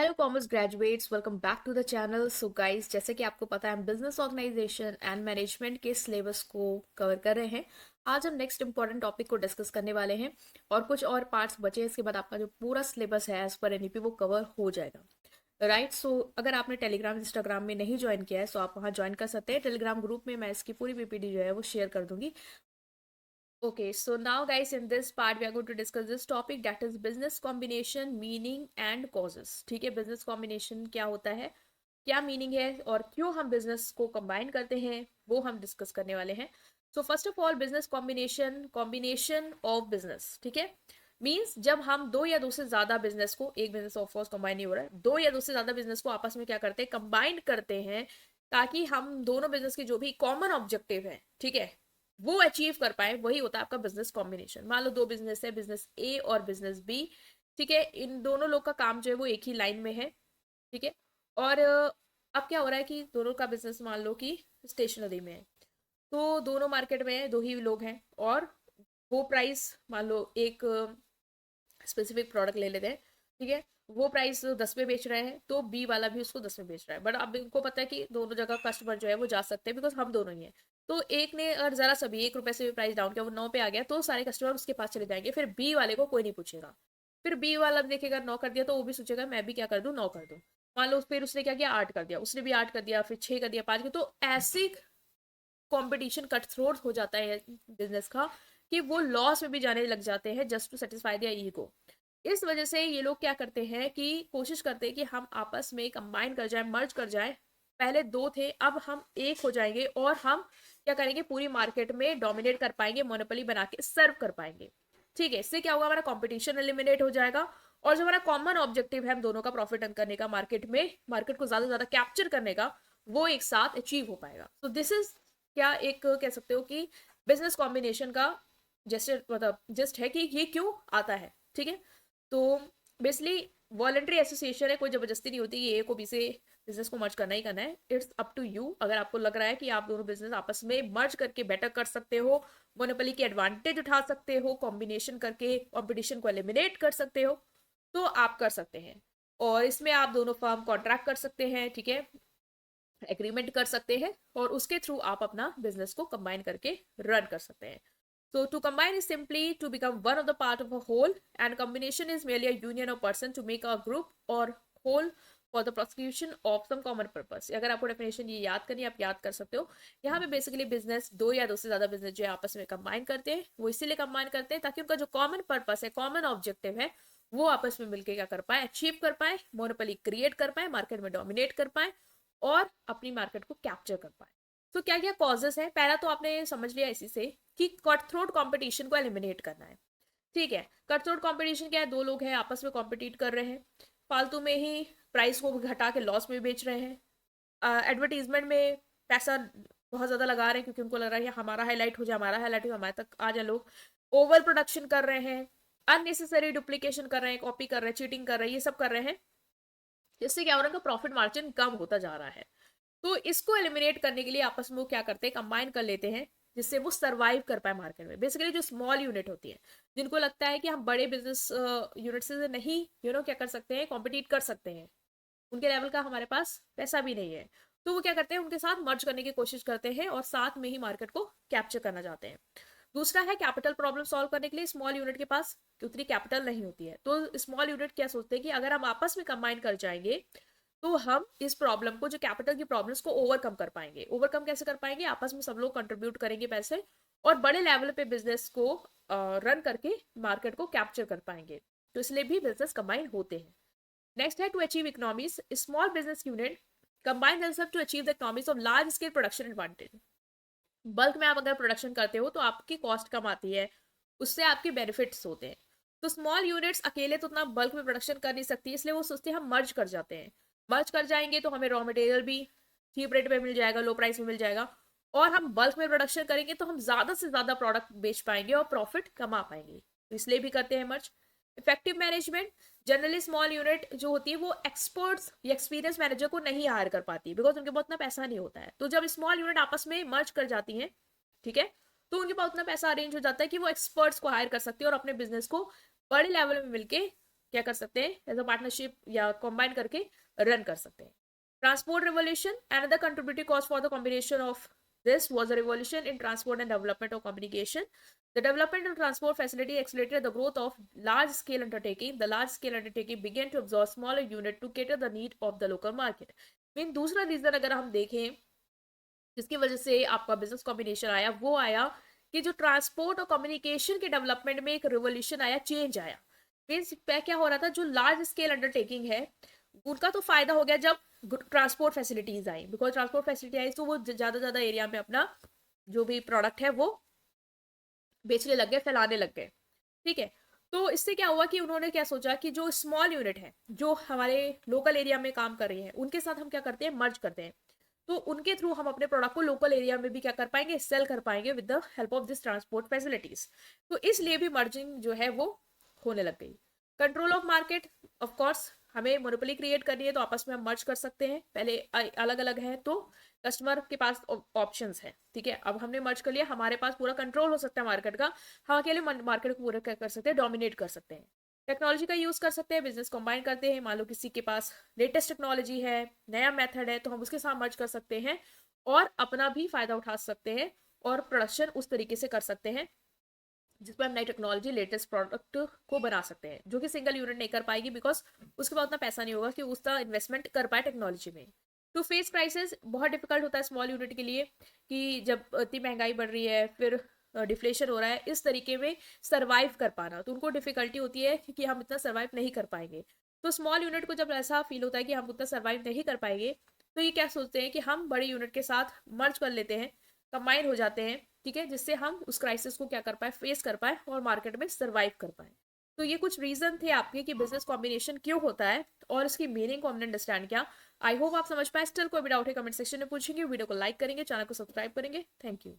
Hello commerce graduates, welcome back to the channel. So guys, जैसे कि आपको पता है हम बिजनेस ऑर्गेनाइजेशन एंड मैनेजमेंट के सिलेबस को कवर कर रहे हैं। आज हम नेक्स्ट इंपॉर्टेंट टॉपिक को डिस्कस करने वाले हैं और कुछ और पार्ट्स बचे हैं। इसके बाद आपका जो पूरा सिलेबस है एज पर एनईपी वो कवर हो जाएगा। राइट। सो अगर आपने टेलीग्राम इंस्टाग्राम में नहीं ज्वाइन किया है तो आप वहाँ ज्वाइन कर सकते हैं। टेलीग्राम ग्रुप में मैं इसकी पूरी पीपीटी जो है वो शेयर कर दूंगी। Okay, so now guys, in this part we are going to discuss this topic, that is business combination, meaning and causes। ठीक है, business combination क्या होता है, क्या मीनिंग है और क्यों हम बिजनेस को कंबाइन करते हैं, वो हम डिस्कस करने वाले हैं। So first of all, business combination of business, ठीक है, मीन्स जब हम दो या दो से ज्यादा बिजनेस को, एक बिजनेस ऑफ कोर्स कंबाइन नहीं हो रहा है, दो या दो से ज्यादा बिजनेस को आपस में क्या करते हैं, कंबाइन करते हैं, ताकि हम दोनों बिजनेस के जो भी कॉमन ऑब्जेक्टिव है, ठीक है, वो अचीव कर पाए। वही होता है आपका बिजनेस कॉम्बिनेशन। मान लो दो बिजनेस है, बिजनेस ए और बिजनेस बी, ठीक है, इन दोनों लोग का काम जो है वो एक ही लाइन में है, ठीक है। और अब क्या हो रहा है कि दोनों का बिजनेस मान लो कि स्टेशनरी में है, तो दोनों मार्केट में दो ही लोग हैं और वो प्राइस, मान लो एक स्पेसिफिक प्रोडक्ट ले लेते हैं, ठीक है, वो प्राइस 10 में बेच रहे हैं तो बी वाला भी उसको 10 में बेच रहा है। बट अब इनको पता है कि दोनों जगह कस्टमर जो है वो जा सकते हैं, बिकॉज हम दोनों ही हैं। तो एक ने अगर जरा सा भी 1 रुपए से भी प्राइस डाउन किया, वो 9 पे आ गया, तो सारे कस्टमर उसके पास चले जाएंगे, फिर बी वाले को कोई नहीं पूछेगा। फिर बी वाला भी देखेगा 9 कर दिया, तो वो भी सोचेगा मैं भी क्या कर दूं, 9 कर दूं। मान लो फिर उसने क्या किया, 8 कर दिया, उसने भी 8 कर दिया, फिर 6 कर दिया, 5 कर, तो ऐसी कंपटीशन कट थ्रोट हो जाता है बिजनेस का कि वो लॉस में भी जाने लग जाते हैं just to satisfy their ego. इस वजह से ये लोग क्या करते हैं कि कोशिश करते हैं कि हम आपस में कंबाइन कर जाए, मर्ज कर जाए। पहले दो थे, अब हम एक हो जाएंगे और हम क्या करेंगे, पूरी मार्केट में डोमिनेट कर पाएंगे, मोनोपोली बना के सर्व कर पाएंगे। ठीक है, इससे क्या होगा, हमारा कंपटीशन एलिमिनेट हो जाएगा और जो हमारा कॉमन ऑब्जेक्टिव है हम दोनों का प्रॉफिट अर्न करने का, मार्केट में मार्केट को ज्यादा से ज्यादा कैप्चर करने का, वो एक साथ अचीव हो पाएगा। तो दिस इज क्या एक कह सकते हो कि बिजनेस कॉम्बिनेशन का जैसे मतलब जस्ट है कि ये क्यों आता है। ठीक है, तो बेसिकली वॉलेंट्री एसोसिएशन है, कोई जबरदस्ती नहीं होती कि ए को बी से बिजनेस को मर्ज करना ही करना है। It's up to you. अगर आपको लग रहा है कि आप दोनों बिजनेस आपस में मर्ज करके बेटर कर सकते हो, मोनोपोली की एडवांटेज उठा सकते हो, कॉम्बिनेशन करके कंपटीशन को एलिमिनेट कर सकते हो, तो आप कर सकते हैं। और इसमें आप दोनों फर्म कॉन्ट्रैक्ट कर सकते हैं, ठीक है, एग्रीमेंट कर सकते हैं और उसके थ्रू आप अपना बिजनेस को कंबाइन करके रन कर सकते हैं। So to combine is simply to become one of the part of a whole, and combination is merely a union of person to make a group or whole for the prosecution of some common purpose। अगर आपको definition ये याद करनी है, आप याद कर सकते हो। यहाँ पे बेसिकली बिजनेस, दो या दो से ज्यादा बिजनेस जो है आपस में कंबाइन करते हैं, वो इसीलिए कंबाइन करते हैं ताकि उनका जो कॉमन पर्पस है, कॉमन ऑब्जेक्टिव है, वो आपस में मिलकर क्या कर पाए, अचीव कर पाए, मोनोपोली क्रिएट कर पाए, मार्केट में डोमिनेट कर पाए और अपनी मार्केट को कैप्चर कर पाए। तो क्या क्या कॉजेस हैं, पहला तो आपने समझ लिया इसी से कि कट थ्रोट कंपटीशन को एलिमिनेट करना है। ठीक है, कट थ्रोट कंपटीशन क्या है, दो लोग हैं आपस में कॉम्पिटिट कर रहे हैं, फालतू में ही प्राइस को घटा के लॉस में बेच रहे हैं, एडवर्टीजमेंट में पैसा बहुत ज्यादा लगा रहे हैं क्योंकि उनको लग रहा है कि हमारा हाईलाइट हो जाए, हमारा हाईलाइट हो जाए, हमारे तक आ जाए लोग। ओवर प्रोडक्शन कर रहे हैं, अननेसेसरी डुप्लीकेशन कर रहे हैं, कॉपी कर रहे हैं, चीटिंग कर रहे हैं, ये सब कर रहे हैं, जिससे क्या हो रहा है, प्रॉफिट मार्जिन कम होता जा रहा है। तो इसको एलिमिनेट करने के लिए आपस में वो क्या करते हैं, कंबाइन कर लेते हैं, जिससे वो सरवाइव कर पाए मार्केट में। बेसिकली जो स्मॉल यूनिट होती है, जिनको लगता है कि हम बड़े बिजनेस यूनिट से नहीं क्या कर सकते हैं, कॉम्पिटिट कर सकते हैं, उनके लेवल का हमारे पास पैसा भी नहीं है, तो वो क्या करते हैं, उनके साथ मर्ज करने की कोशिश करते हैं और साथ में ही मार्केट को कैप्चर करना चाहते हैं। दूसरा है कैपिटल प्रॉब्लम सॉल्व करने के लिए स्मॉल यूनिट के पास उतनी कैपिटल नहीं होती है, तो स्मॉल यूनिट क्या सोचते हैं कि अगर हम आपस में कंबाइन कर जाएंगे तो हम इस प्रॉब्लम को, जो कैपिटल की प्रॉब्लम्स को ओवरकम कर पाएंगे। ओवरकम कैसे कर पाएंगे, आपस में सब लोग कंट्रीब्यूट करेंगे पैसे और बड़े लेवल पे बिजनेस को रन करके मार्केट को कैप्चर कर पाएंगे, तो इसलिए भी बिजनेस कंबाइन होते हैं। नेक्स्ट है to achieve economies, small business unit combine themselves to achieve the economies of large scale production advantage. Bulk में आप अगर प्रोडक्शन करते हो तो आपकी कॉस्ट कम आती है, उससे आपके बेनिफिट्स होते हैं। तो स्मॉल यूनिट्स अकेले तो उतना बल्क में प्रोडक्शन कर नहीं सकती, इसलिए वो सोचते हैं हम मर्ज कर जाते हैं। मर्ज कर जाएंगे तो हमें रॉ मटेरियल भी चीप रेट पे मिल जाएगा, लो प्राइस में मिल जाएगा, और हम बल्क में प्रोडक्शन करेंगे तो हम ज्यादा से ज्यादा प्रोडक्ट बेच पाएंगे और प्रॉफिट कमा पाएंगे, तो इसलिए भी करते हैं merge. Effective management, generally small unit जो होती है वो एक्सपर्ट्स या एक्सपीरियंस मैनेजर को नहीं हायर कर पाती, बिकॉज उनके पास उतना पैसा नहीं होता है। तो जब स्मॉल यूनिट आपस में मर्ज कर जाती हैं, ठीक है, तो उनके पास उतना पैसा अरेंज हो जाता है कि वो एक्सपर्ट्स को हायर कर सकती है और अपने बिजनेस को बड़े लेवल में मिलके क्या कर सकते हैं, एज अ पार्टनरशिप या कॉम्बाइन करके रन कर सकते हैं. Transport revolution, another contributing cause for the combination of this was a revolution in transport and development of communication. The development of transport facility accelerated the growth of large scale undertaking. The large scale undertaking began to absorb smaller unit to cater the need of the local market. Mean दूसरा reason अगर हम देखें जिसकी वजह से आपका business combination आया, वो आया कि जो ट्रांसपोर्ट और कम्युनिकेशन के डेवलपमेंट में एक रिवोल्यूशन आया, चेंज आया. मीन्स क्या हो रहा था, जो लार्ज स्केल अंडरटेकिंग है उनका तो फायदा हो गया जब ट्रांसपोर्ट फैसिलिटीज आई. बिकॉज ट्रांसपोर्ट फैसिलिटी आई तो वो ज्यादा एरिया में अपना जो भी प्रोडक्ट है वो बेचने लग गए, फैलाने लग गए. ठीक है. तो इससे क्या हुआ कि उन्होंने क्या सोचा कि जो स्मॉल यूनिट है जो हमारे लोकल एरिया में काम कर रही है उनके साथ हम क्या करते हैं, मर्ज करते हैं. तो उनके थ्रू हम अपने प्रोडक्ट को लोकल एरिया में भी क्या कर पाएंगे, सेल कर पाएंगे with the help of this transport facilities. तो इसलिए भी मर्जिंग जो है वो होने लग गई. Control of market, of course हमें मोनोपोली क्रिएट करनी है तो आपस में हम मर्ज कर सकते हैं. पहले अलग अलग है तो कस्टमर के पास ऑप्शंस है. ठीक है, अब हमने मर्ज कर लिया, हमारे पास पूरा कंट्रोल हो सकता है मार्केट का. हम अकेले मार्केट को पूरा क्या कर सकते हैं, डोमिनेट कर सकते हैं. टेक्नोलॉजी का यूज कर सकते हैं, बिजनेस कंबाइन करते हैं. मान लो किसी के पास लेटेस्ट टेक्नोलॉजी है, नया मेथड है, तो हम उसके साथ मर्ज कर सकते हैं और अपना भी फायदा उठा सकते हैं और प्रोडक्शन उस तरीके से कर सकते हैं जिस पर हम नई टेक्नोलॉजी लेटेस्ट प्रोडक्ट को बना सकते हैं, जो कि सिंगल यूनिट नहीं कर पाएगी बिकॉज उसके पास उतना पैसा नहीं होगा कि उसका इन्वेस्टमेंट कर पाए टेक्नोलॉजी में. टू फेस क्राइसिस, बहुत डिफिकल्ट होता है स्मॉल यूनिट के लिए कि जब इतनी महंगाई बढ़ रही है, फिर डिफ्लेशन हो रहा है, इस तरीके में सर्वाइव कर पाना, तो उनको डिफिकल्टी होती है कि हम इतना सर्वाइव नहीं कर पाएंगे. तो स्मॉल यूनिट को जब ऐसा फील होता है कि हम उतना सर्वाइव नहीं कर पाएंगे, तो ये क्या सोचते हैं कि हम बड़े यूनिट के साथ मर्ज कर लेते हैं, कंबाइन हो जाते हैं. ठीक है, जिससे हम उस क्राइसिस को क्या कर पाए, फेस कर पाए और मार्केट में सर्वाइव कर पाए. तो ये कुछ रीजन थे आपके कि बिजनेस कॉम्बिनेशन क्यों होता है और इसकी मीनिंग को हमने अंडरस्टैंड किया. आई होप आप समझ पाए. स्टिल कोई भी डाउट है कमेंट सेक्शन में पूछेंगे, वीडियो को लाइक करेंगे, चैनल को सब्सक्राइब करेंगे. Thank you.